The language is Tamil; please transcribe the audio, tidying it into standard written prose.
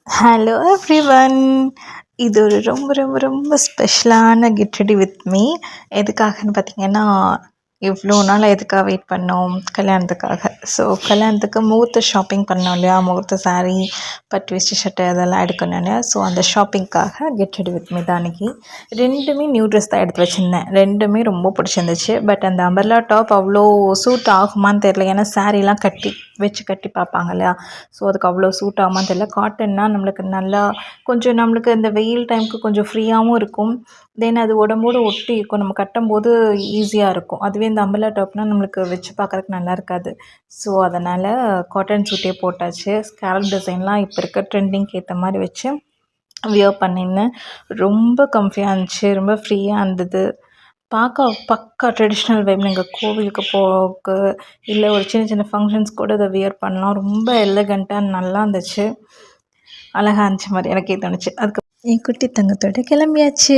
Hello everyone. இது ஒரு ரொம்ப ரொம்ப ரொம்ப ஸ்பெஷலான கெட் ரெடி வித் மீ. எதுக்காகன்னு பார்த்தீங்கன்னா, இவ்வளோ நாள் எதுக்காக வெயிட் பண்ணோம்? கல்யாணத்துக்காக. ஸோ கல்யாணத்துக்கு முகூர்த்த ஷாப்பிங் பண்ணோம் இல்லையா? முகூர்த்த சாரீ, பட்டு வேஷ்டி சட்டை அதெல்லாம் எடுக்கணும் இல்லையா? ஸோ அந்த ஷாப்பிங்க்காக கெட் ரெடி வித் மீ தான் அன்றைக்கி. ரெண்டுமே நியூ ட்ரெஸ் தான் எடுத்து வச்சுருந்தேன். ரெண்டுமே ரொம்ப பிடிச்சிருந்துச்சு. பட் அந்த அம்பர்லா டாப் அவ்வளோ சூட் ஆகுமான்னு தெரில. ஏன்னா சாரீலாம் கட்டி பார்ப்பாங்க இல்லையா? ஸோ அதுக்கு அவ்வளோ சூட் ஆகுமான்னு தெரில. காட்டன்னா நம்மளுக்கு நல்லா கொஞ்சம் நம்மளுக்கு இந்த வெயில் டைமுக்கு கொஞ்சம் ஃப்ரீயாகவும் இருக்கும். தென் அது உடம்போடு ஒட்டி இருக்கும். நம்ம கட்டும்போது ஈஸியாக இருக்கும். அதுவே இந்த அம்பர்லா டாப்னால் நம்மளுக்கு வச்சு பார்க்குறதுக்கு நல்லா இருக்காது. ஸோ அதனால் காட்டன் சூட்டே போட்டாச்சு. ஸ்கேலப் டிசைன்லாம் இப்போ இருக்க ட்ரெண்டிங்க்கு ஏற்ற மாதிரி வச்சு வியர் பண்ணியிருந்தேன். ரொம்ப கம்ஃபியாக இருந்துச்சு. ரொம்ப ஃப்ரீயாக இருந்தது. பார்க்க பக்கா ட்ரெடிஷ்னல் வைப். நீங்கள் கோவிலுக்கு போக இல்லை ஒரு சின்ன சின்ன ஃபங்க்ஷன்ஸ் கூட இதை வியர் பண்ணலாம். ரொம்ப எலகண்ட்டாக நல்லா இருந்துச்சு. அழகாக இருந்துச்சு மாதிரி எனக்கே தோணுச்சு. அதுக்கு என் குட்டி தங்கத்தோட கிளம்பியாச்சு.